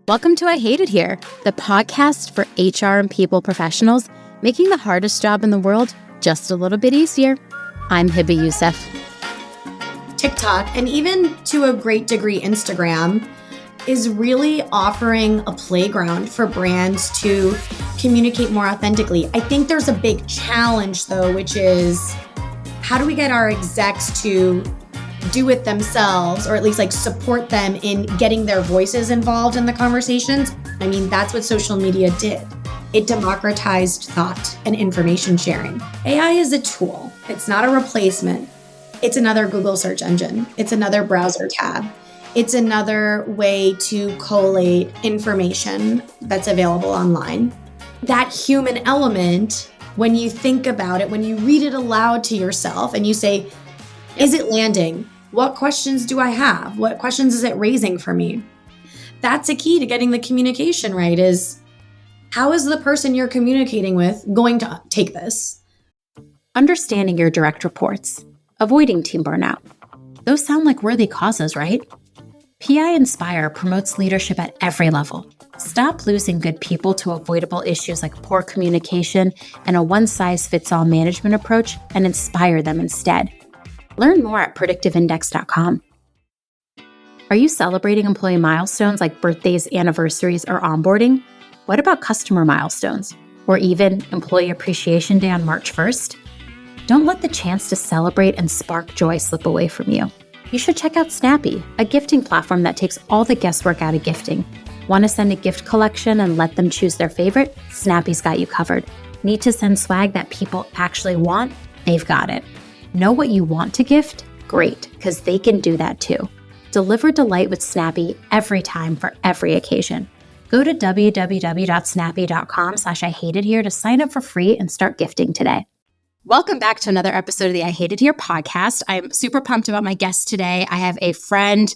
Welcome to I Hate It Here, the podcast for HR and people professionals, making the hardest job in the world just a little bit easier. I'm Hebba Youssef. TikTok, and even to a great degree Instagram, is really offering a playground for brands to communicate more authentically. I think there's a big challenge, though, which is how do we get our execs to do it themselves, or at least support them in getting their voices involved in the conversations? I mean, that's what social media did. It democratized thought and information sharing. AI is a tool. It's not a replacement. It's another Google search engine. It's another browser tab. It's another way to collate information that's available online. That human element, when you think about it, when you read it aloud to yourself and you say, is it landing? What questions do I have? What questions is it raising for me? That's a key to getting the communication right, is how is the person you're communicating with going to take this? Understanding your direct reports, avoiding team burnout. Those sound like worthy causes, right? PI Inspire promotes leadership at every level. Stop losing good people to avoidable issues like poor communication and a one-size-fits-all management approach, and inspire them instead. Learn more at predictiveindex.com. Are you celebrating employee milestones like birthdays, anniversaries, or onboarding? What about customer milestones? Or even Employee Appreciation Day on March 1st? Don't let the chance to celebrate and spark joy slip away from you. You should check out Snappy, a gifting platform that takes all the guesswork out of gifting. Want to send a gift collection and let them choose their favorite? Snappy's got you covered. Need to send swag that people actually want? They've got it. Know what you want to gift? Great, because they can do that too. Deliver delight with Snappy every time for every occasion. Go to www.snappy.com/IHateItHere to sign up for free and start gifting today. Welcome back to another episode of the I Hate It Here podcast. I'm super pumped about my guest today. I have a friend.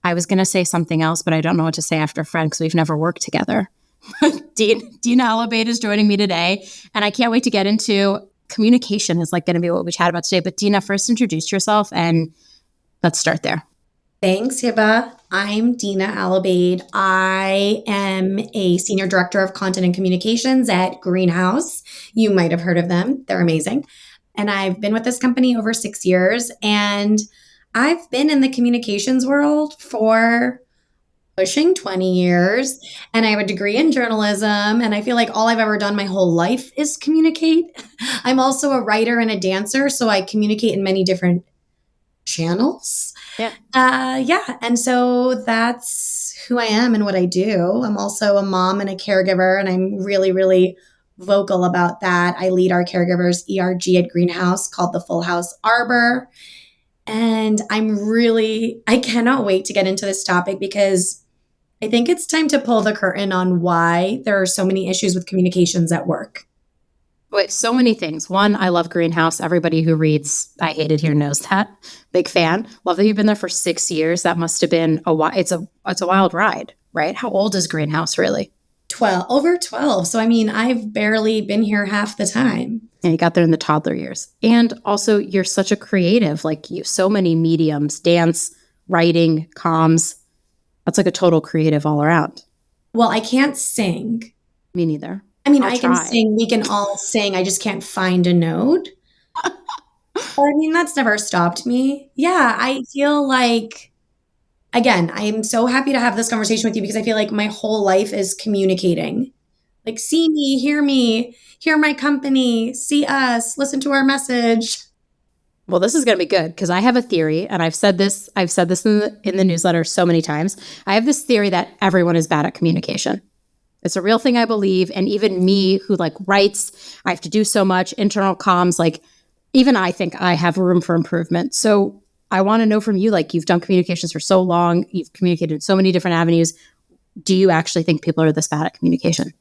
I was going to say something else, but I don't know what to say after friend because we've never worked together. Dinah Alobeid is joining me today, and I can't wait to get into communication is going to be what we chat about today. But Dinah, first introduce yourself and let's start there. Thanks, Hebba. I'm Dinah Alobeid. I am a Senior Director of Content and Communications at Greenhouse. You might have heard of them. They're amazing. And I've been with this company over 6 years. And I've been in the communications world for pushing 20 years. And I have a degree in journalism. And I feel like all I've ever done my whole life is communicate. I'm also a writer and a dancer. So I communicate in many different channels. Yeah. And so that's who I am and what I do. I'm also a mom and a caregiver, and I'm really, really vocal about that. I lead our caregivers ERG at Greenhouse called the Full House Arbor. And I cannot wait to get into this topic because I think it's time to pull the curtain on why there are so many issues with communications at work. Wait, so many things. One, I love Greenhouse. Everybody who reads I Hate It Here knows that. Big fan. Love that you've been there for 6 years. That must have been it's a wild ride, right? How old is Greenhouse really? Over 12. So, I've barely been here half the time. And you got there in the toddler years. And also, you're such a creative, so many mediums, dance, writing, comms. That's a total creative all around. Well, I can't sing. Me neither. I can sing. We can all sing. I just can't find a note. That's never stopped me. Yeah, I feel like, again, I am so happy to have this conversation with you because I feel like my whole life is communicating. See me, hear my company, see us, listen to our message. Well, this is going to be good because I have a theory, and I've said this in the newsletter so many times. I have this theory that everyone is bad at communication. It's a real thing I believe. And even me who writes, I have to do so much internal comms, even I think I have room for improvement. So I want to know from you, you've done communications for so long, you've communicated in so many different avenues. Do you actually think people are this bad at communication?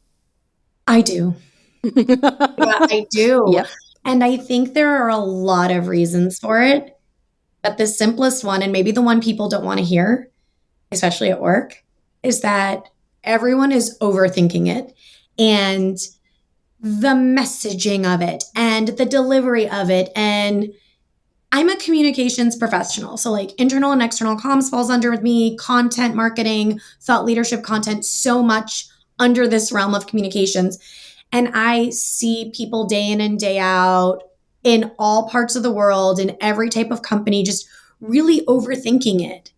I do. Yeah, I do. Yep. And I think there are a lot of reasons for it. But the simplest one, and maybe the one people don't want to hear, especially at work, is that everyone is overthinking it, and the messaging of it and the delivery of it and I'm a communications professional. So like internal and external comms falls under me, content marketing, thought leadership content, so much under this realm of communications. And I see people day in and day out in all parts of the world, in every type of company, just really overthinking it.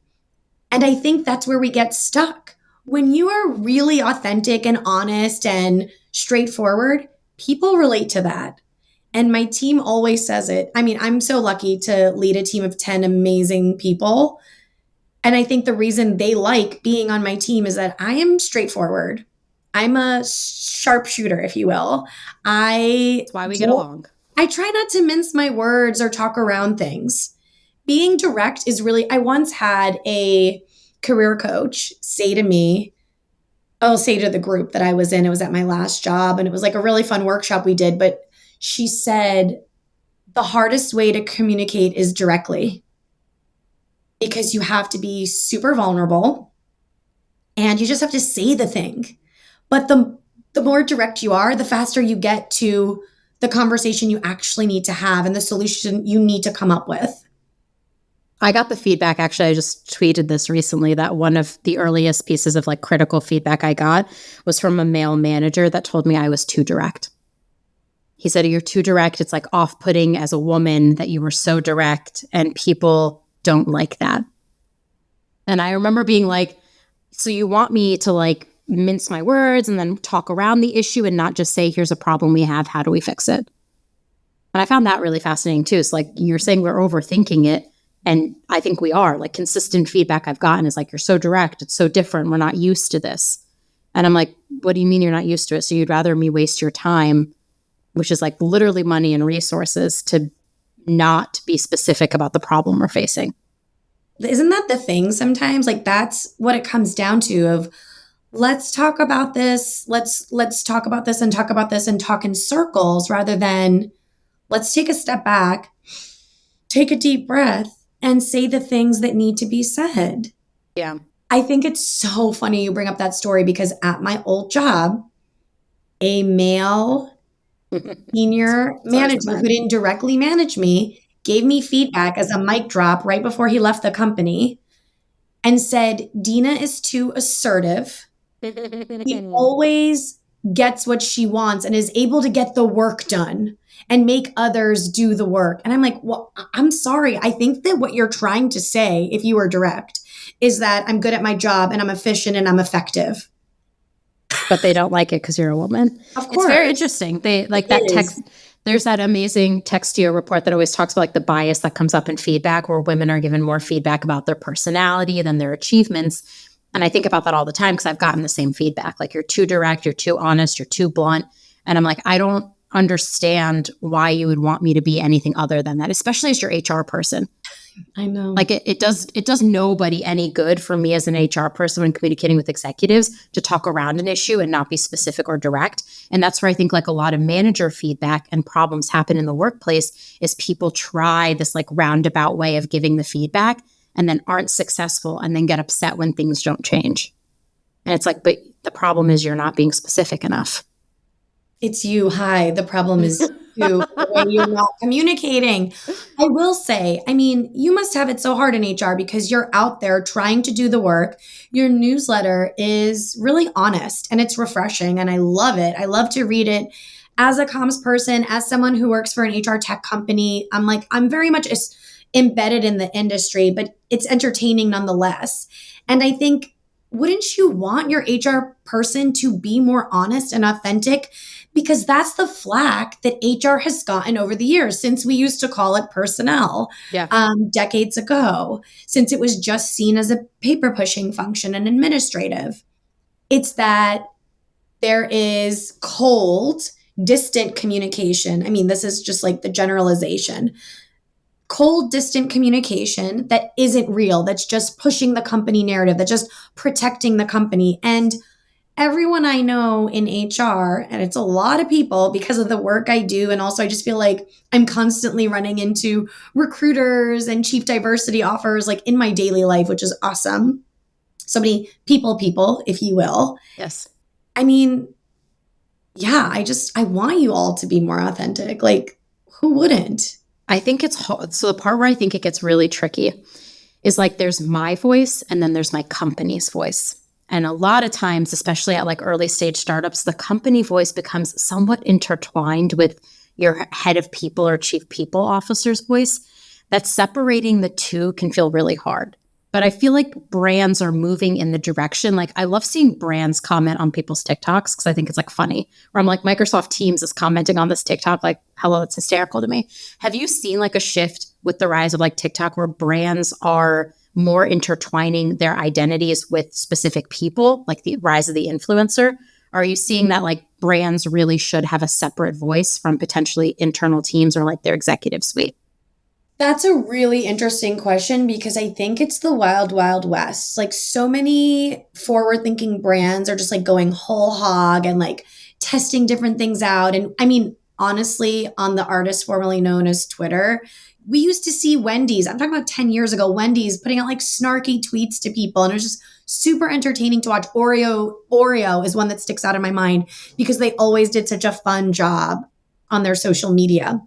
And I think that's where we get stuck. When you are really authentic and honest and straightforward, people relate to that. And my team always says it. I mean, I'm so lucky to lead a team of 10 amazing people. And I think the reason they like being on my team is that I am straightforward. I'm a sharpshooter, if you will. I That's why we get along. I try not to mince my words or talk around things. Being direct is really, I once had a career coach say to me, I'll say to the group that I was in, it was at my last job, and it was like a really fun workshop we did. But she said, the hardest way to communicate is directly because you have to be super vulnerable and you just have to say the thing. But the more direct you are, the faster you get to the conversation you actually need to have and the solution you need to come up with. I got the feedback, actually, I just tweeted this recently, that one of the earliest pieces of like critical feedback I got was from a male manager that told me I was too direct. He said, you're too direct. It's like off-putting as a woman that you were so direct, and people don't like that. And I remember being like, so you want me to like mince my words and then talk around the issue and not just say, here's a problem we have, how do we fix it? And I found that really fascinating too. It's like you're saying we're overthinking it. And I think we are. Like, consistent feedback I've gotten is like, you're so direct. It's so different. We're not used to this. And I'm like, what do you mean you're not used to it? So you'd rather me waste your time, which is like literally money and resources, to not be specific about the problem we're facing. Isn't that the thing sometimes? Like that's what it comes down to of let's talk about this. Let's talk about this and talk about this and talk in circles rather than let's take a step back, take a deep breath and say the things that need to be said. Yeah. I think it's so funny you bring up that story because at my old job, a male senior manager who didn't directly manage me gave me feedback as a mic drop right before he left the company and said, Dinah is too assertive. He always gets what she wants and is able to get the work done and make others do the work. And I'm like, well, I'm sorry. I think that what you're trying to say, if you were direct, is that I'm good at my job and I'm efficient and I'm effective. But they don't like it because you're a woman. Of course. It's very interesting. They like that text. There's that amazing Textio report that always talks about like the bias that comes up in feedback, where women are given more feedback about their personality than their achievements. And I think about that all the time because I've gotten the same feedback. Like, you're too direct, you're too honest, you're too blunt. And I'm like, I don't understand why you would want me to be anything other than that, especially as your HR person. I know. Like it does nobody any good for me as an HR person when communicating with executives to talk around an issue and not be specific or direct. And that's where I think like a lot of manager feedback and problems happen in the workplace is people try this like roundabout way of giving the feedback and then aren't successful and then get upset when things don't change. And it's like, but the problem is you're not being specific enough. It's you. Hi. The problem is you, the way you're not communicating. I will say, I mean, you must have it so hard in HR because you're out there trying to do the work. Your newsletter is really honest and it's refreshing and I love it. I love to read it. As a comms person, as someone who works for an HR tech company, I'm very much embedded in the industry, but it's entertaining nonetheless. And I think, wouldn't you want your HR person to be more honest and authentic? Because that's the flack that HR has gotten over the years since we used to call it personnel decades ago, since it was just seen as a paper pushing function and administrative. It's that there is cold, distant communication. I mean, this is just like the generalization. Cold, distant communication that isn't real, that's just pushing the company narrative, that's just protecting the company. And everyone I know in HR, and it's a lot of people because of the work I do. And also, I just feel like I'm constantly running into recruiters and chief diversity offers like in my daily life, which is awesome. So many people, if you will. Yes. I mean, yeah, I want you all to be more authentic. Like, who wouldn't? I think it's so the part where I think it gets really tricky is like there's my voice and then there's my company's voice. And a lot of times, especially at like early stage startups, the company voice becomes somewhat intertwined with your head of people or chief people officer's voice. That separating the two can feel really hard. But I feel like brands are moving in the direction. Like I love seeing brands comment on people's TikToks because I think it's like funny. Where I'm like, Microsoft Teams is commenting on this TikTok, like, hello, it's hysterical to me. Have you seen like a shift with the rise of like TikTok where brands are more intertwining their identities with specific people, like the rise of the influencer? Are you seeing that like brands really should have a separate voice from potentially internal teams or like their executive suite? That's a really interesting question because I think it's the wild, wild west. Like so many forward thinking brands are just like going whole hog and like testing different things out. And I mean, honestly, on the artist formerly known as Twitter, we used to see Wendy's. I'm talking about 10 years ago, Wendy's putting out like snarky tweets to people. And it was just super entertaining to watch. Oreo is one that sticks out in my mind because they always did such a fun job on their social media.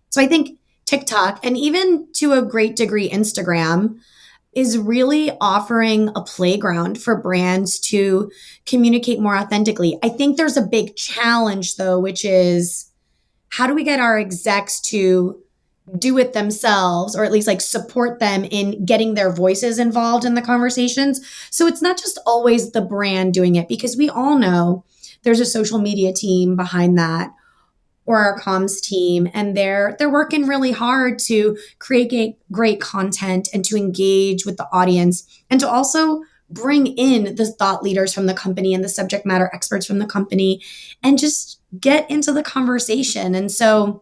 So I think TikTok, and even to a great degree, Instagram, is really offering a playground for brands to communicate more authentically. I think there's a big challenge, though, which is how do we get our execs to do it themselves or at least like support them in getting their voices involved in the conversations? So it's not just always the brand doing it because we all know there's a social media team behind that or our comms team, and they're working really hard to create great content and to engage with the audience and to also bring in the thought leaders from the company and the subject matter experts from the company and just get into the conversation. And so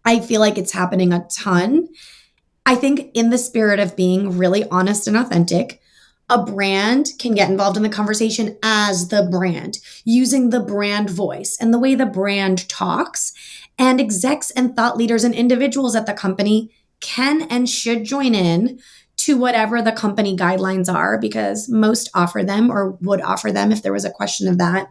I feel like it's happening a ton. I think in the spirit of being really honest and authentic, a brand can get involved in the conversation as the brand, using the brand voice and the way the brand talks. And execs and thought leaders and individuals at the company can and should join in to whatever the company guidelines are, because most offer them or would offer them if there was a question of that,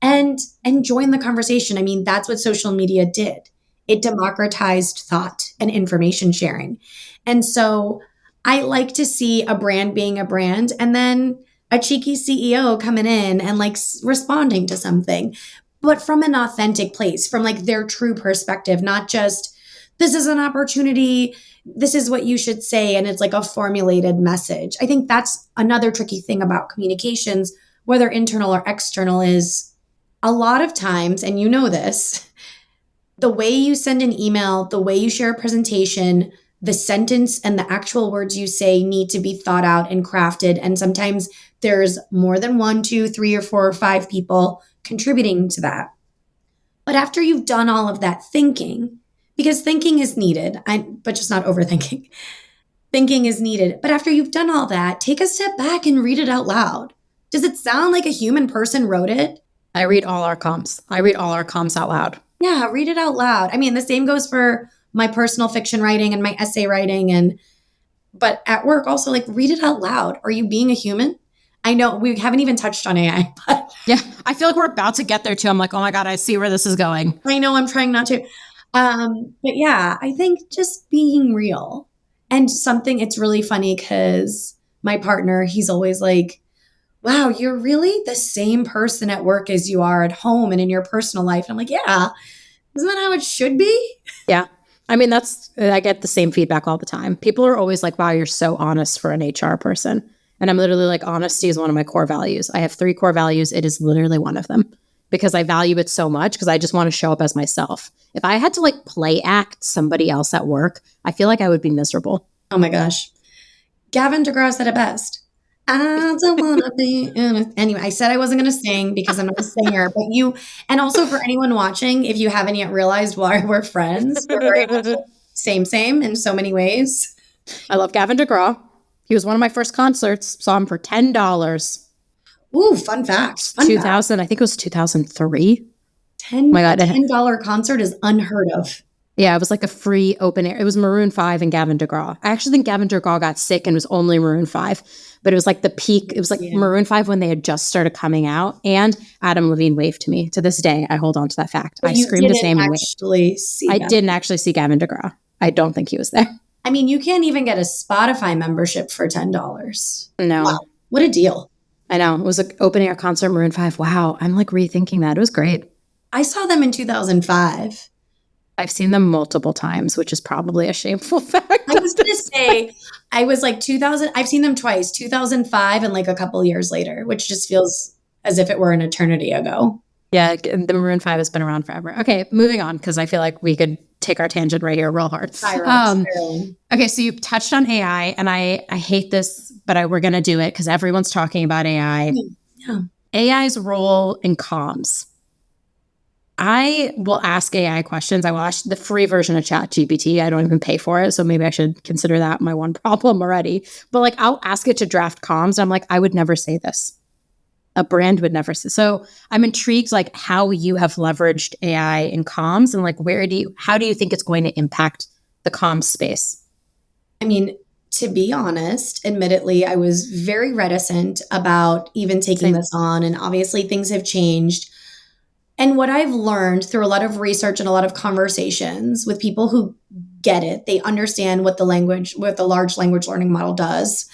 and join the conversation. I mean, that's what social media did. It democratized thought and information sharing. And so I like to see a brand being a brand and then a cheeky CEO coming in and like responding to something, but from an authentic place, from like their true perspective, not just this is an opportunity, this is what you should say. And it's like a formulated message. I think that's another tricky thing about communications, whether internal or external, is a lot of times, and you know this, the way you send an email, the way you share a presentation, the sentence and the actual words you say need to be thought out and crafted. And sometimes there's more than 1, 2, 3, or 4 or 5 people contributing to that. But after you've done all of that thinking, because thinking is needed, but just not overthinking, thinking is needed. But after you've done all that, take a step back and read it out loud. Does it sound like a human person wrote it? I read all our comms. I read all our comms out loud. Yeah, read it out loud. I mean, the same goes for my personal fiction writing and my essay writing, but at work also, like, read it out loud. Are you being a human? I know we haven't even touched on AI, but yeah, I feel like we're about to get there too. I'm like, oh my God, I see where this is going. I know I'm trying not to. But yeah, I think just being real and something, it's really funny because my partner, he's always like, wow, you're really the same person at work as you are at home and in your personal life. And I'm like, yeah, isn't that how it should be? Yeah. I mean, I get the same feedback all the time. People are always like, wow, you're so honest for an HR person. And I'm literally like, honesty is one of my core values. I have 3 core values. It is literally one of them because I value it so much because I just want to show up as myself. If I had to like play act somebody else at work, I feel like I would be miserable. Oh my gosh. Gavin DeGraw said it best. I don't want to be in it. Anyway, I said I wasn't going to sing because I'm not a singer, but and also for anyone watching, if you haven't yet realized why we're friends, we're very much same in so many ways. I love Gavin DeGraw. He was one of my first concerts. Saw him for $10. Ooh, fun fact. 2000, I think it was 2003. Oh my God. $10 concert is unheard of. Yeah, it was like a free open air. It was Maroon 5 and Gavin DeGraw. I actually think Gavin DeGraw got sick and was only Maroon 5. But it was like the peak. It was like Maroon 5 when they had just started coming out. And Adam Levine waved to me. To this day, I hold on to that fact. I screamed his name and waved. I didn't actually see Gavin DeGraw. I don't think he was there. I mean, you can't even get a Spotify membership for $10. No. Wow, what a deal. I know. It was like opening air concert, Maroon 5. Wow. I'm like rethinking that. It was great. I saw them in 2005. I've seen them multiple times, which is probably a shameful fact. I was going to say, I was like 2000. I've seen them twice, 2005 and like a couple years later, which just feels as if it were an eternity ago. Yeah, the Maroon 5 has been around forever. Okay, moving on, because I feel like we could take our tangent right here real hard. Okay, so you touched on AI, and I hate this, but we're going to do it because everyone's talking about AI. Yeah. AI's role in comms. I will ask AI questions. I watched the free version of ChatGPT. I don't even pay for it, so maybe I should consider that my one problem already. But like, I'll ask it to draft comms. And I'm like, I would never say this. A brand would never say. So I'm intrigued, like how you have leveraged AI in comms, and like how do you think it's going to impact the comms space? I mean, to be honest, admittedly, I was very reticent about even taking this on, and obviously things have changed. And what I've learned through a lot of research and a lot of conversations with people who get it, they understand what the large language learning model does,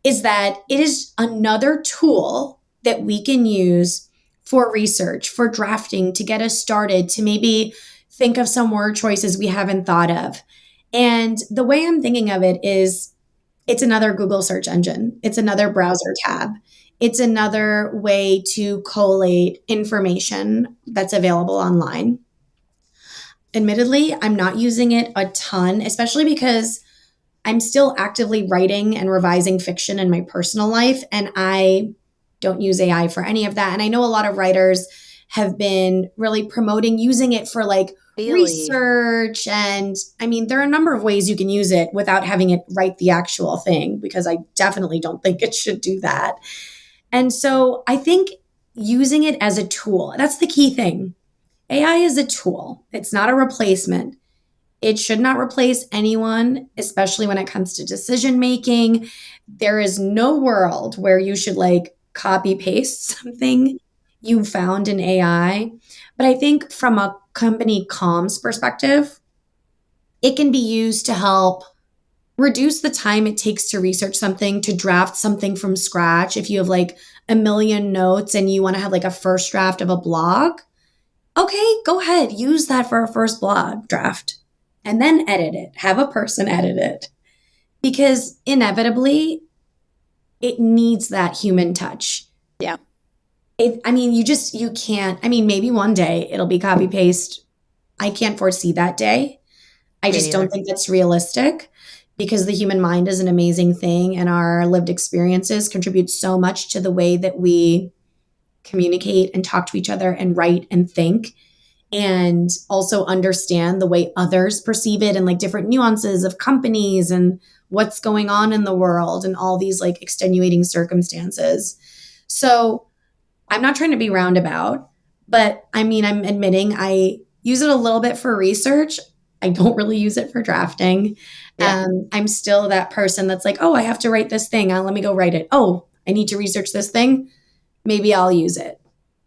is that it is another tool that we can use for research, for drafting, to get us started, to maybe think of some word choices we haven't thought of. And the way I'm thinking of it is it's another Google search engine. It's another browser tab. It's another way to collate information that's available online. Admittedly, I'm not using it a ton, especially because I'm still actively writing and revising fiction in my personal life, and I don't use AI for any of that. And I know a lot of writers have been really promoting using it for like research. And I mean, there are a number of ways you can use it without having it write the actual thing, because I definitely don't think it should do that. And so I think using it as a tool, that's the key thing. AI is a tool. It's not a replacement. It should not replace anyone, especially when it comes to decision making. There is no world where you should like copy paste something you found in AI. But I think from a company comms perspective, it can be used to help reduce the time it takes to research something, to draft something from scratch. If you have like a million notes and you want to have like a first draft of a blog, okay, go ahead, use that for a first blog draft and then edit it. Have a person edit it, because inevitably it needs that human touch. Yeah. You can't, maybe one day it'll be copy paste. I can't foresee that day. I just don't think that's realistic, because the human mind is an amazing thing, and our lived experiences contribute so much to the way that we communicate and talk to each other and write and think, and also understand the way others perceive it and like different nuances of companies and what's going on in the world and all these like extenuating circumstances. So I'm not trying to be roundabout, but I'm admitting I use it a little bit for research. I don't really use it for drafting. Yeah. I'm still that person that's like, oh, I have to write this thing. Let me go write it. Oh, I need to research this thing. Maybe I'll use it.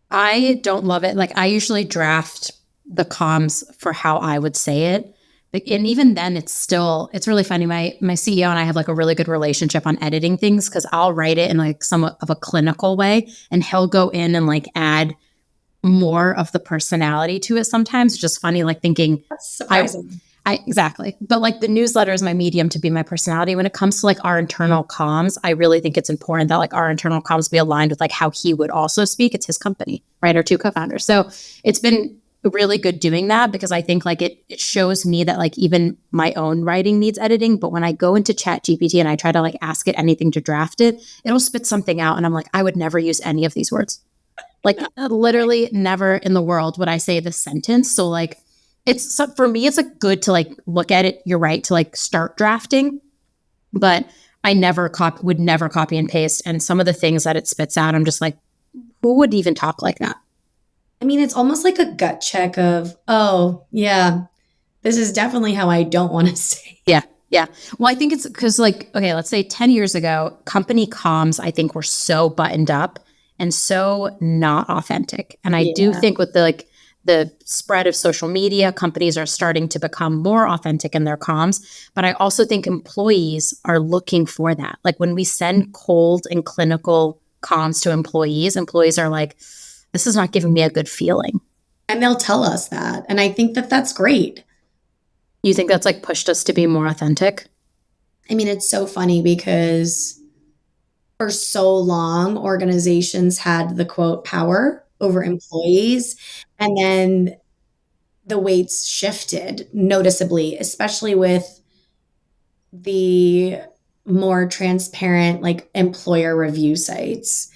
I don't love it. Like, I usually draft the comms for how I would say it. And even then it's really funny. My CEO and I have like a really good relationship on editing things, because I'll write it in like somewhat of a clinical way, and he'll go in and like add more of the personality to it sometimes. It's just funny, like thinking, that's surprising. Exactly. But like the newsletter is my medium to be my personality. When it comes to like our internal comms, I really think it's important that like our internal comms be aligned with like how he would also speak. It's his company, right? Our two co-founders. So it's been really good doing that, because I think like it shows me that like even my own writing needs editing. But when I go into ChatGPT and I try to like ask it anything to draft it, it'll spit something out. And I'm like, I would never use any of these words. Like literally never in the world would I say this sentence. So like, for me, it's like good to like look at it. You're right, to like start drafting, but I would never copy and paste. And some of the things that it spits out, I'm just like, who would even talk like that? It's almost like a gut check of, oh yeah, this is definitely how I don't want to say. Yeah. Yeah. Well, I think it's because like, okay, let's say 10 years ago, company comms, I think were so buttoned up and so not authentic. And I do think with the the spread of social media, companies are starting to become more authentic in their comms. But I also think employees are looking for that. Like when we send cold and clinical comms to employees, employees are like, this is not giving me a good feeling. And they'll tell us that. And I think that that's great. You think that's like pushed us to be more authentic? I mean, it's so funny because for so long, organizations had the quote power over employees. And then the weights shifted noticeably, especially with the more transparent, like employer review sites.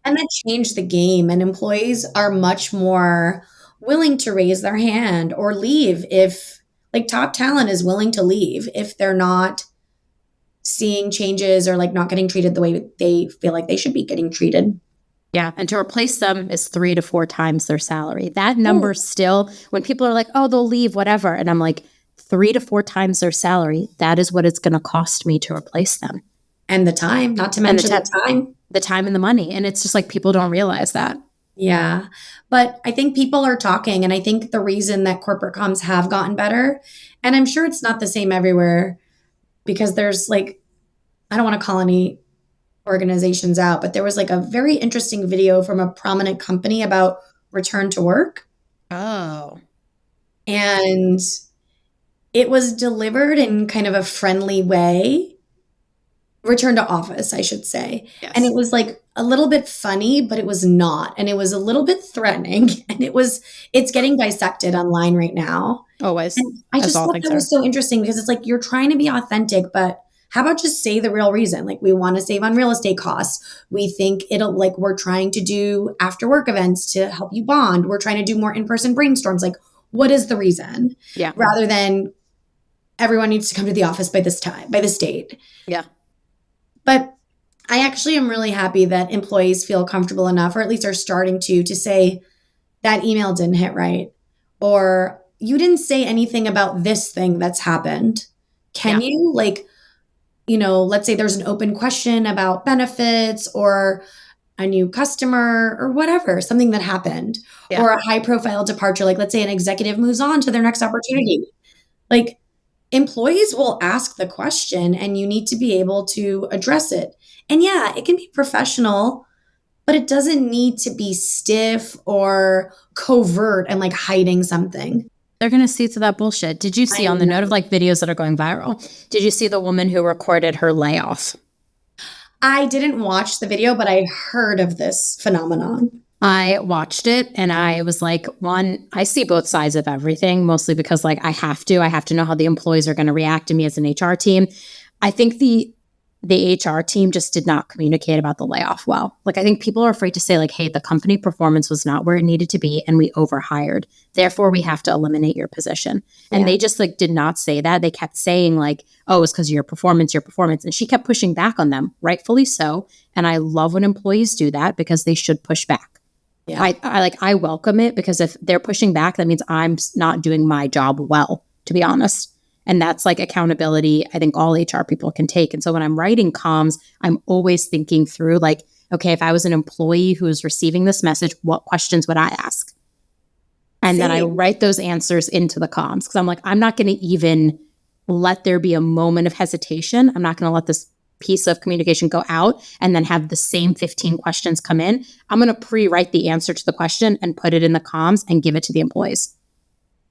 And that changed the game. And employees are much more willing to raise their hand or leave if, like, top talent is willing to leave if they're not seeing changes or like not getting treated the way they feel like they should be getting treated. Yeah. And to replace them is 3 to 4 times their salary. That number still, when people are like, oh, they'll leave, whatever. And I'm like, 3 to 4 times their salary. That is what it's going to cost me to replace them. And the time, not to mention the time and the money. And it's just like people don't realize that. Yeah. But I think people are talking. And I think the reason that corporate comms have gotten better, and I'm sure it's not the same everywhere because there's like, I don't want to call any organizations out, but there was like a very interesting video from a prominent company about return to work. Oh. And it was delivered in kind of a friendly way. Return to office, I should say. Yes. And it was like a little bit funny, but it was not. And it was a little bit threatening. And it's getting dissected online right now. Always. And I just thought that was so interesting because it's like you're trying to be authentic, but how about just say the real reason? Like we want to save on real estate costs. We think it'll like we're trying to do after work events to help you bond. We're trying to do more in-person brainstorms. Like what is the reason? Yeah. Rather than everyone needs to come to the office by this time, by this date. Yeah. But I actually am really happy that employees feel comfortable enough, or at least are starting to say that email didn't hit right, or you didn't say anything about this thing that's happened. Can you let's say there's an open question about benefits or a new customer or whatever, something that happened, or a high profile departure. Like let's say an executive moves on to their next opportunity. Like employees will ask the question and you need to be able to address it. And yeah, it can be professional, but it doesn't need to be stiff or covert and like hiding something. They're going to see through that bullshit. Did you see on the note of like videos that are going viral? Did you see the woman who recorded her layoff? I didn't watch the video, but I heard of this phenomenon. I watched it and I was like, one, I see both sides of everything, mostly because like I have to know how the employees are going to react to me as an HR team. I think the HR team just did not communicate about the layoff well. Like I think people are afraid to say like, hey, the company performance was not where it needed to be and we overhired. Therefore, we have to eliminate your position. And they just like did not say that. They kept saying like, oh, it's because of your performance. And she kept pushing back on them, rightfully so. And I love when employees do that because they should push back. Yeah. I welcome it because if they're pushing back, that means I'm not doing my job well, to be honest. And that's like accountability I think all HR people can take. And so when I'm writing comms, I'm always thinking through like, okay, if I was an employee who was receiving this message, what questions would I ask? And then I write those answers into the comms because I'm like, I'm not going to even let there be a moment of hesitation. I'm not going to let this piece of communication go out and then have the same 15 questions come in. I'm going to pre-write the answer to the question and put it in the comms and give it to the employees.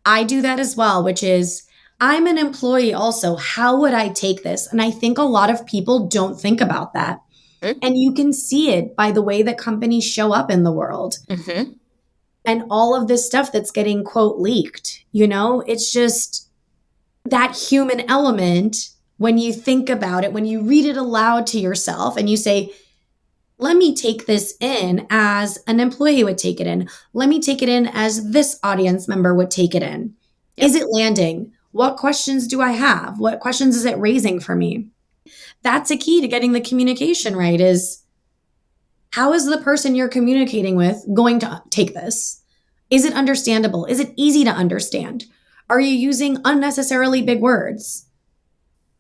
I do that as well, which is I'm an employee also. How would I take this? And I think a lot of people don't think about that. Mm-hmm. And you can see it by the way that companies show up in the world. Mm-hmm. And all of this stuff that's getting, quote, leaked. It's just that human element when you think about it, when you read it aloud to yourself and you say, let me take this in as an employee would take it in. Let me take it in as this audience member would take it in. Yep. Is it landing? What questions do I have? What questions is it raising for me? That's a key to getting the communication right is how is the person you're communicating with going to take this? Is it understandable? Is it easy to understand? Are you using unnecessarily big words?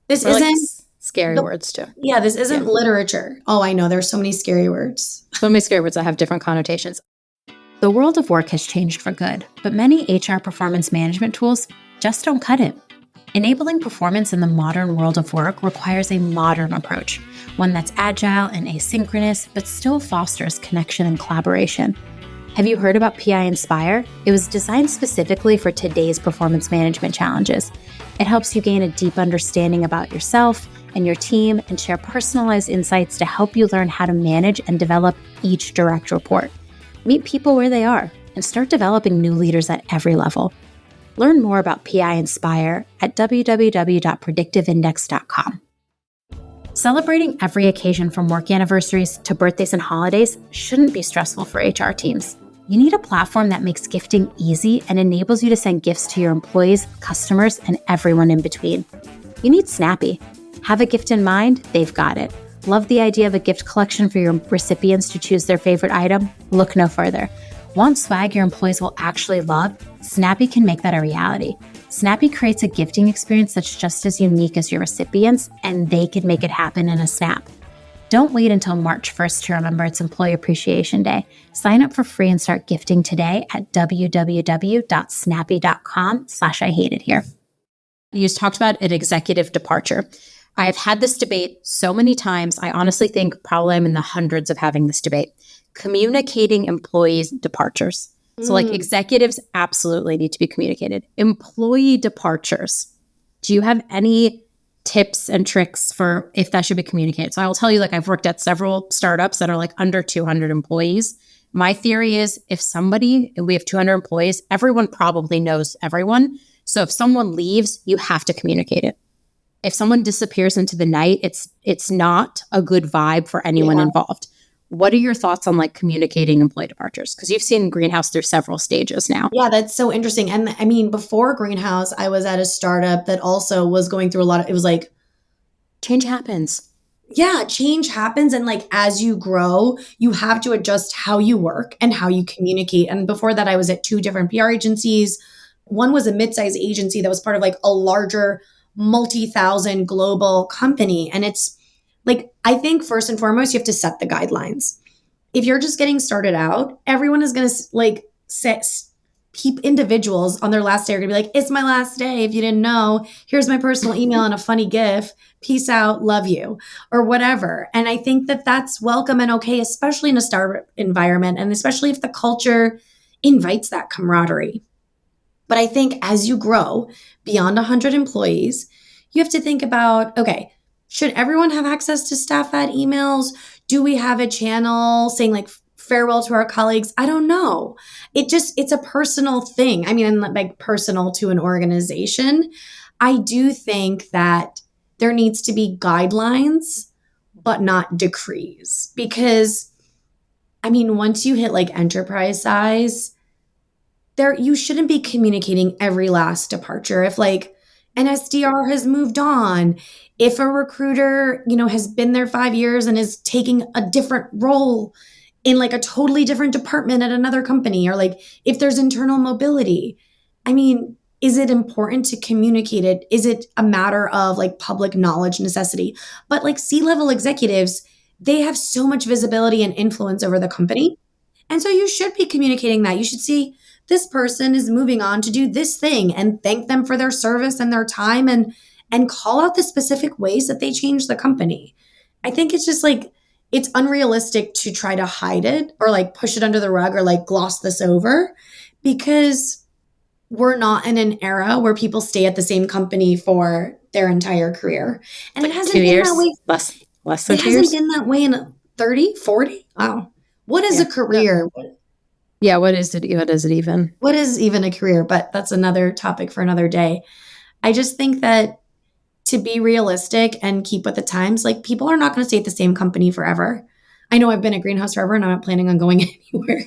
This isn't scary words too. Yeah, this isn't literature. Oh, I know. There's so many scary words. So many scary words that have different connotations. The world of work has changed for good, but many HR performance management tools just don't cut it. Enabling performance in the modern world of work requires a modern approach, one that's agile and asynchronous, but still fosters connection and collaboration. Have you heard about PI Inspire? It was designed specifically for today's performance management challenges. It helps you gain a deep understanding about yourself and your team and share personalized insights to help you learn how to manage and develop each direct report. Meet people where they are and start developing new leaders at every level. Learn more about PI Inspire at www.predictiveindex.com. Celebrating every occasion from work anniversaries to birthdays and holidays shouldn't be stressful for HR teams. You need a platform that makes gifting easy and enables you to send gifts to your employees, customers, and everyone in between. You need Snappy. Have a gift in mind? They've got it. Love the idea of a gift collection for your recipients to choose their favorite item? Look no further. Want swag your employees will actually love? Snappy can make that a reality. Snappy creates a gifting experience that's just as unique as your recipients, and they can make it happen in a snap. Don't wait until March 1st to remember it's Employee Appreciation Day. Sign up for free and start gifting today at www.snappy.com/IHateItHere. You talked about an executive departure. I have had this debate so many times. I honestly think probably I'm in the hundreds of having this debate. Communicating employees' departures. So like executives absolutely need to be communicated. Employee departures. Do you have any tips and tricks for if that should be communicated? So I will tell you, like I've worked at several startups that are like under 200 employees. My theory is if we have 200 employees, everyone probably knows everyone. So if someone leaves, you have to communicate it. If someone disappears into the night, it's not a good vibe for anyone involved. What are your thoughts on like communicating employee departures? Because you've seen Greenhouse through several stages now. Yeah, that's so interesting. And I mean, before Greenhouse, I was at a startup that also was going through it was like, change happens. Yeah, change happens. And like, as you grow, you have to adjust how you work and how you communicate. And before that, I was at 2 different PR agencies. One was a mid-sized agency that was part of like a larger multi-thousand global company. And it's like, I think first and foremost, you have to set the guidelines. If you're just getting started out, everyone is going to like keep individuals on their last day are going to be like, it's my last day. If you didn't know, here's my personal email and a funny GIF. Peace out. Love you or whatever. And I think that that's welcome and okay, especially in a startup environment. And especially if the culture invites that camaraderie. But I think as you grow beyond 100 employees, you have to think about, okay, should everyone have access to staff-ed emails? Do we have a channel saying like farewell to our colleagues? I don't know. It's a personal thing. I mean, like personal to an organization. I do think that there needs to be guidelines, but not decrees. Because, I mean, once you hit like enterprise size, you shouldn't be communicating every last departure. If like an SDR has moved on, if a recruiter, has been there 5 years and is taking a different role in like a totally different department at another company, or like if there's internal mobility. I mean, is it important to communicate it? Is it a matter of like public knowledge necessity? But like C-level executives, they have so much visibility and influence over the company. And so you should be communicating that. You should see this person is moving on to do this thing and thank them for their service and their time and call out the specific ways that they change the company. I think it's just like, it's unrealistic to try to hide it or like push it under the rug or like gloss this over, because we're not in an era where people stay at the same company for their entire career. And like it hasn't 2 been years, that way. less than It 2 years. hasn't been that way in 30, 40. Wow. What is a career? Yeah, what is it even? What is even a career? But that's another topic for another day. I just think that to be realistic and keep with the times, like people are not going to stay at the same company forever. I know I've been at Greenhouse forever and I'm not planning on going anywhere.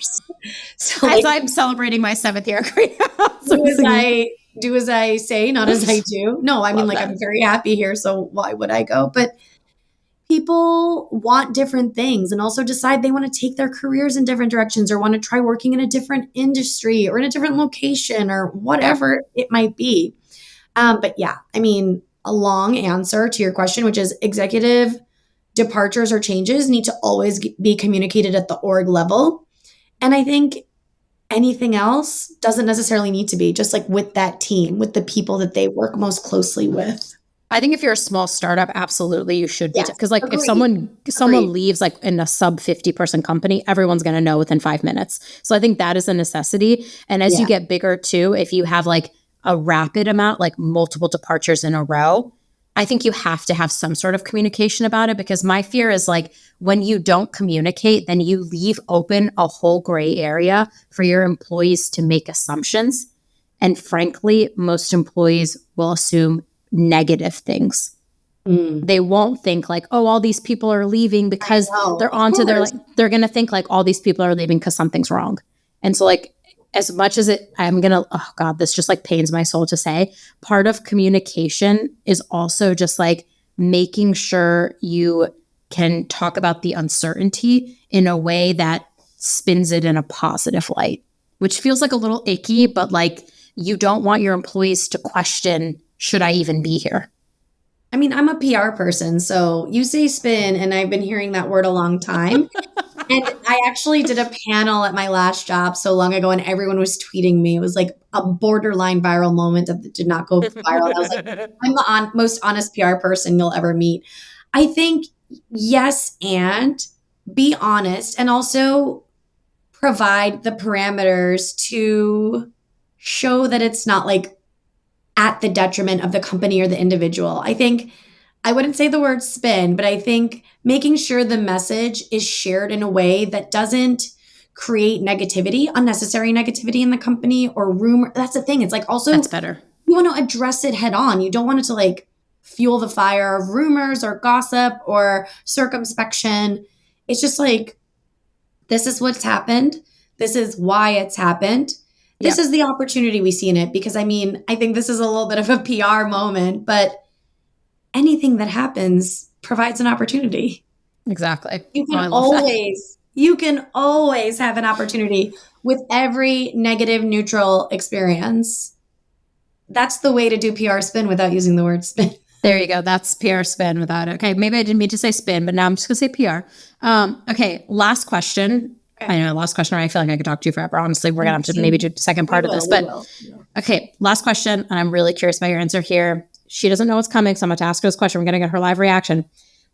So as I'm celebrating my 7th year at Greenhouse. do as I say, not as I do. No, I mean, like I'm very happy here. So why would I go? But people want different things and also decide they want to take their careers in different directions or want to try working in a different industry or in a different location or whatever it might be. But yeah, I mean, a long answer to your question, which is executive departures or changes need to always be communicated at the org level. And I think Anything else doesn't necessarily need to be, just like with that team, with the people that they work most closely with. I think if you're a small startup, absolutely you should be, Yes, because like if agreed. someone leaves like in a sub 50-person company, everyone's going to know within 5 minutes. So I think that is a necessity. And as you Yeah. get bigger too, if you have like a rapid amount, like multiple departures in a row, I think you have to have some sort of communication about it, because my fear is like when you don't communicate, then you leave open a whole gray area for your employees to make assumptions. And frankly, most employees will assume negative things. Mm. They won't think like, oh, all these people are leaving because they're Of onto their course. like, they're going to think like all these people are leaving because something's wrong. And so like, as much as I'm going to, oh God, this just like pains my soul to say, part of communication is also just like making sure you can talk about the uncertainty in a way that spins it in a positive light, which feels like a little icky, but like you don't want your employees to question, should I even be here? I mean, I'm a PR person, so you say spin, and I've been hearing that word a long time. And I actually did a panel at my last job so long ago, and everyone was tweeting me. It was like a borderline viral moment that did not go viral. And I was like, I'm the most honest PR person you'll ever meet. I think, yes, and be honest, and also provide the parameters to show that it's not like at the detriment of the company or the individual. I think I wouldn't say the word spin, but I think making sure the message is shared in a way that doesn't create negativity, unnecessary negativity in the company or rumor. That's the thing. It's like also That's better. you want to address it head on. You don't want it to like fuel the fire of rumors or gossip or circumspection. It's just like, this is what's happened. This is why it's happened. This Yep. is the opportunity we see in it. Because I mean, I think this is a little bit of a PR moment, but anything that happens provides an opportunity. Exactly. You Oh, can I love that. always have an opportunity with every negative neutral experience. That's the way to do PR spin without using the word spin. There you go. That's PR spin without it. Okay. Maybe I didn't mean to say spin, but now I'm just going to say PR. Okay. Last question. Okay. I know, last question. I feel like I could talk to you forever. Honestly, we're going to have to maybe do the second part of this. We But will. okay, last question. And I'm really curious about your answer here. She doesn't know what's coming, so I'm going to ask her this question. We're going to get her live reaction.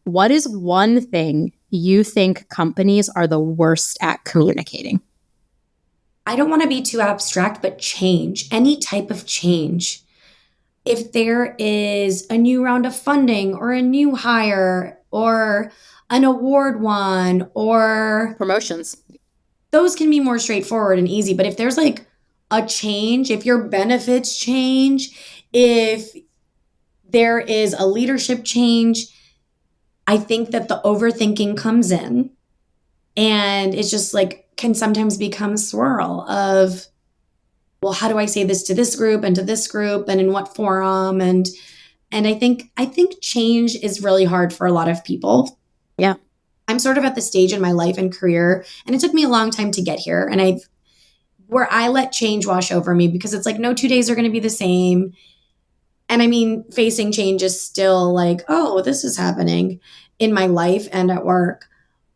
What is one thing you think companies are the worst at communicating? I don't want to be too abstract, but change, any type of change. If there is a new round of funding or a new hire or an award won, or Promotions. those can be more straightforward and easy. But if there's like a change, if your benefits change, if there is a leadership change, I think that the overthinking comes in, and it's just like can sometimes become swirl of, well, how do I say this to this group and to this group and in what forum? And I think change is really hard for a lot of people. Yeah. I'm sort of at the stage in my life and career, and it took me a long time to get here. And where I let change wash over me, because it's like no 2 days are going to be the same. And I mean, facing change is still like, oh, this is happening in my life and at work.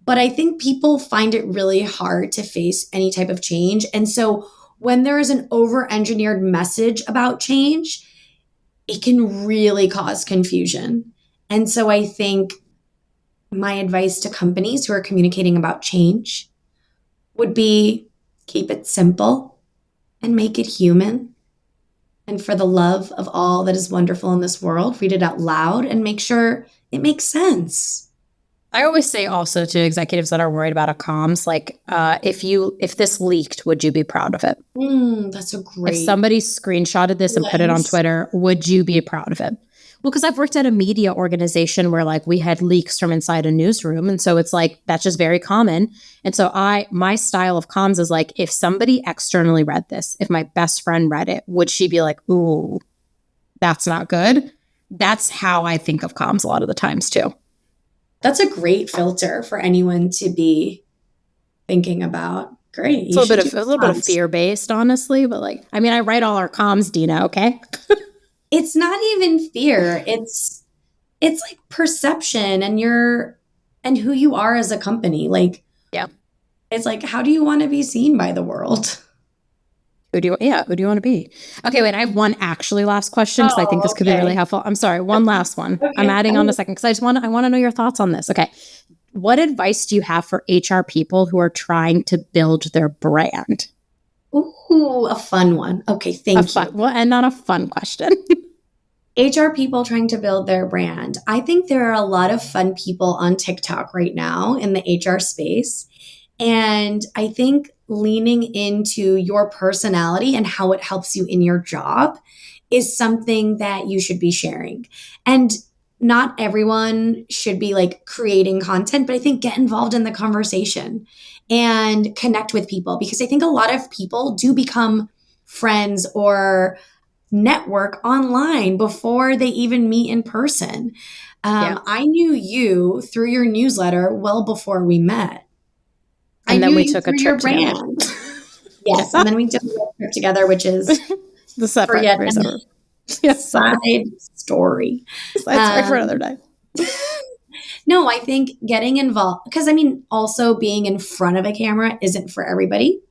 But I think people find it really hard to face any type of change. And so when there is an over engineered message about change, it can really cause confusion. And so I think my advice to companies who are communicating about change would be keep it simple and make it human. And for the love of all that is wonderful in this world, read it out loud and make sure it makes sense. I always say also to executives that are worried about a comms, like if this leaked, would you be proud of it? That's a If great. somebody screenshotted this and put it on Yes. Twitter, would you be proud of it? Well, because I've worked at a media organization where like we had leaks from inside a newsroom. And so it's like, that's just very common. And so my style of comms is like, if somebody externally read this, if my best friend read it, would she be like, ooh, that's not good? That's how I think of comms a lot of the times too. That's a great filter for anyone to be thinking about. Great. It's a little bit of fear based, honestly, but like, I mean, I write all our comms, Dina. Okay. It's not even fear. It's like perception and who you are as a company. Like, Yeah. it's like, how do you want to be seen by the world? Who do you want to be? Okay, wait, I have one actually last question because I think this could be really helpful. I'm sorry, one last one. I'm adding on a second because I want to know your thoughts on this. Okay. What advice do you have for HR people who are trying to build their brand? Ooh, a fun one. Okay, thank you. We'll end on a fun question. HR people trying to build their brand. I think there are a lot of fun people on TikTok right now in the HR space. And I think leaning into your personality and how it helps you in your job is something that you should be sharing. And not everyone should be like creating content, but I think get involved in the conversation and connect with people because I think a lot of people do become friends or network online before they even meet in person. I knew you through your newsletter well before we met. And I then knew we you took a through trip your together. brand. Yes, and then we did a road trip together, which is The for yet another side story. Side story for another day. No, I think getting involved, because I mean, also being in front of a camera isn't for everybody.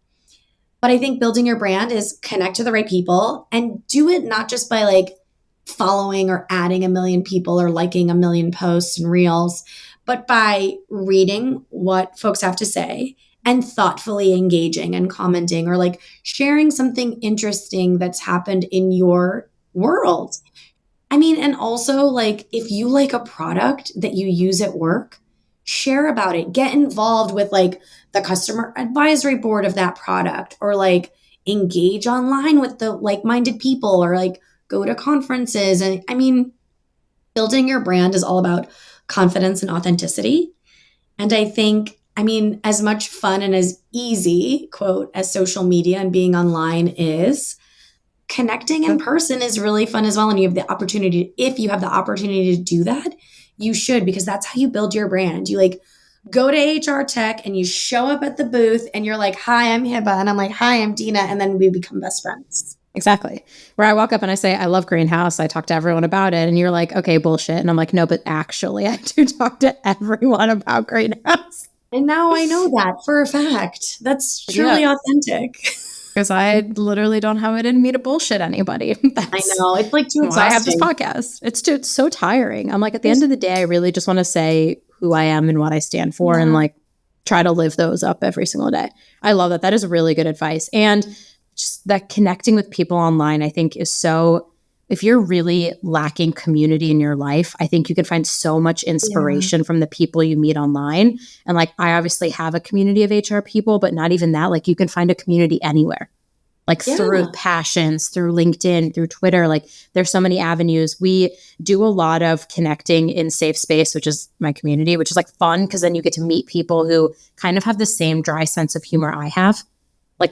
But I think building your brand is connect to the right people and do it not just by like following or adding a million people or liking a million posts and reels, but by reading what folks have to say and thoughtfully engaging and commenting or like sharing something interesting that's happened in your world. I mean, and also like if you like a product that you use at work, share about it. Get involved with like the customer advisory board of that product or like engage online with the like-minded people or like go to conferences. And I mean, building your brand is all about confidence and authenticity. And I think, I mean, as much fun and as easy, quote, as social media and being online is, connecting in person is really fun as well. And you have the opportunity, if you have the opportunity to do that, you should, because that's how you build your brand. You like go to HR tech and you show up at the booth and you're like, hi, I'm Hebba. And I'm like, hi, I'm Dinah. And then we become best friends. Exactly. Where I walk up and I say, I love Greenhouse. I talk to everyone about it. And you're like, okay, bullshit. And I'm like, no, but actually I do talk to everyone about Greenhouse. And now I know that for a fact. That's truly authentic. Because I literally don't have it in me to bullshit anybody. I know. It's like too exhausting. I have this podcast. It's so tiring. I'm like, at the end of the day, I really just want to say who I am and what I stand for and like try to live those up every single day. I love that. That is really good advice. And just that connecting with people online, I think is so, if you're really lacking community in your life, I think you can find so much inspiration from the people you meet online. And like, I obviously have a community of HR people, but not even that. Like you can find a community anywhere, like through passions, through LinkedIn, through Twitter. Like there's so many avenues. We do a lot of connecting in Safe Space, which is my community, which is like fun because then you get to meet people who kind of have the same dry sense of humor I have.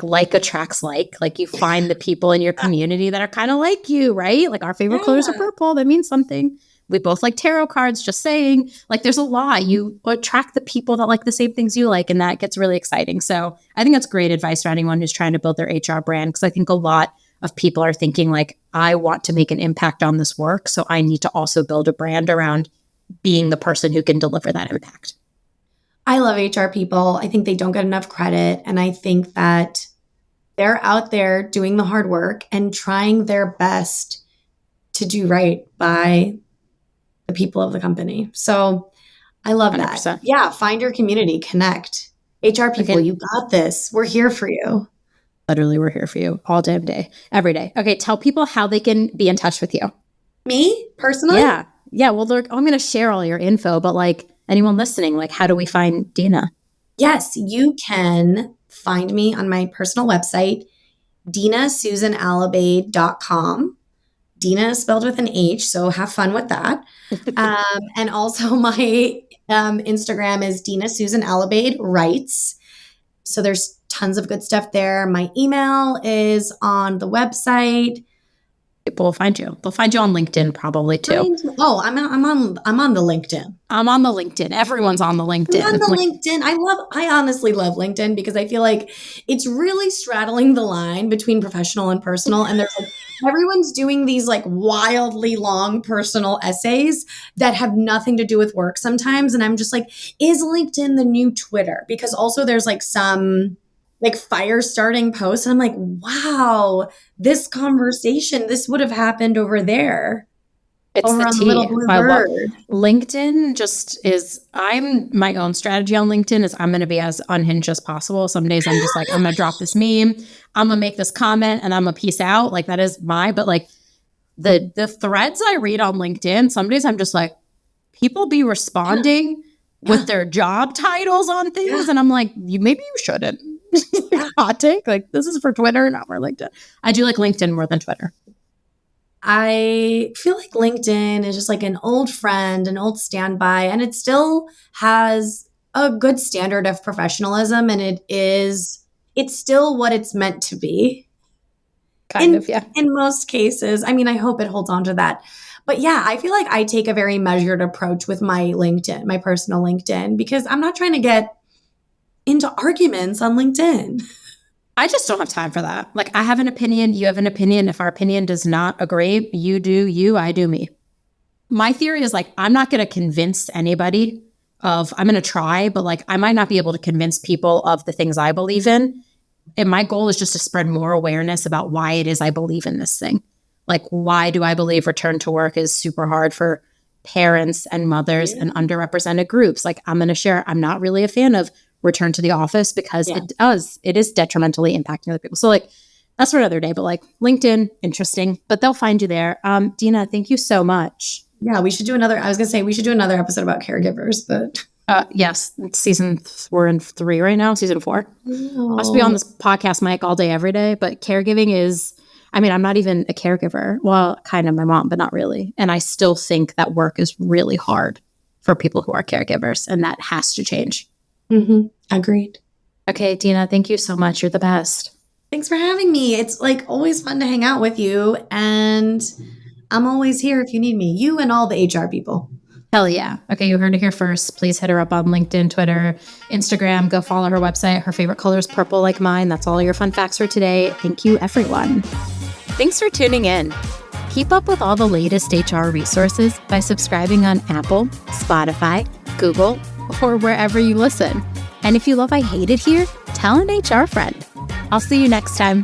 Like attracts like you find the people in your community that are kind of like you, right? Like our favorite colors are purple. That means something. We both like tarot cards, just saying. Like there's a lot. You attract the people that like the same things you like, and that gets really exciting. So I think that's great advice for anyone who's trying to build their HR brand, because I think a lot of people are thinking like, I want to make an impact on this work, so I need to also build a brand around being the person who can deliver that impact. I love HR people. I think they don't get enough credit. And I think that they're out there doing the hard work and trying their best to do right by the people of the company. So I love 100%. That. Yeah, find your community, connect. HR people, you got this. We're here for you. Literally, we're here for you all damn day, every day. Okay, tell people how they can be in touch with you. Me, personally? Yeah. Well, I'm going to share all your info, but like anyone listening, like how do we find Dinah? Yes, you can find me on my personal website, dinahsusanalobeid.com. Dinah is spelled with an H, so have fun with that. And also my Instagram is Dinah Susan Alobeid Writes. So there's tons of good stuff there. My email is on the website. People will find you. They'll find you on LinkedIn probably too. I'm on the LinkedIn. I'm on the LinkedIn. Everyone's on the LinkedIn. I'm on the LinkedIn. I honestly love LinkedIn because I feel like it's really straddling the line between professional and personal. And there's like, everyone's doing these like wildly long personal essays that have nothing to do with work sometimes. And I'm just like, is LinkedIn the new Twitter? Because also there's like some like fire starting posts. And I'm like, wow, this conversation, this would have happened over there. It's Over the on the little tea. blue I love bird. LinkedIn. I'm my own strategy on LinkedIn is I'm going to be as unhinged as possible. Some days I'm just like, I'm going to drop this meme, I'm going to make this comment, and I'm going to peace out. Like that is but like the threads I read on LinkedIn, some days I'm just like, people be responding with their job titles on things. Yeah. And I'm like, maybe you shouldn't. Hot take. Like this is for Twitter, not for LinkedIn. I do like LinkedIn more than Twitter. I feel like LinkedIn is just like an old friend, an old standby, and it still has a good standard of professionalism, and it's still what it's meant to be. Kind of, yeah. In most cases. I mean, I hope it holds on to that. But yeah, I feel like I take a very measured approach with my LinkedIn, my personal LinkedIn, because I'm not trying to get into arguments on LinkedIn. I just don't have time for that. Like, I have an opinion, you have an opinion. If our opinion does not agree, you do you, I do me. My theory is like, I'm not going to convince anybody I'm going to try, but like, I might not be able to convince people of the things I believe in. And my goal is just to spread more awareness about why it is I believe in this thing. Like, why do I believe return to work is super hard for parents and mothers and underrepresented groups? Like, I'm going to share, I'm not really a fan of return to the office because it is detrimentally impacting other people. So like, that's for another day, but like LinkedIn, interesting, but they'll find you there. Dinah, thank you so much. Yeah, we should do another episode about caregivers, but yes, we're in 3 right now, season 4. Must be on this podcast mic all day, every day, but caregiving is, I mean, I'm not even a caregiver. Well, kind of my mom, but not really. And I still think that work is really hard for people who are caregivers, and that has to change. Mm-hmm. Agreed. Okay, Dinah, thank you so much. You're the best. Thanks for having me. It's like always fun to hang out with you, and I'm always here if you need me. You and all the HR people. Hell yeah. Okay, you heard it here first. Please hit her up on LinkedIn, Twitter, Instagram. Go follow her website. Her favorite color is purple like mine. That's all your fun facts for today. Thank you, everyone. Thanks for tuning in. Keep up with all the latest HR resources by subscribing on Apple, Spotify, Google, or wherever you listen. And if you love I Hate It Here, tell an HR friend. I'll see you next time.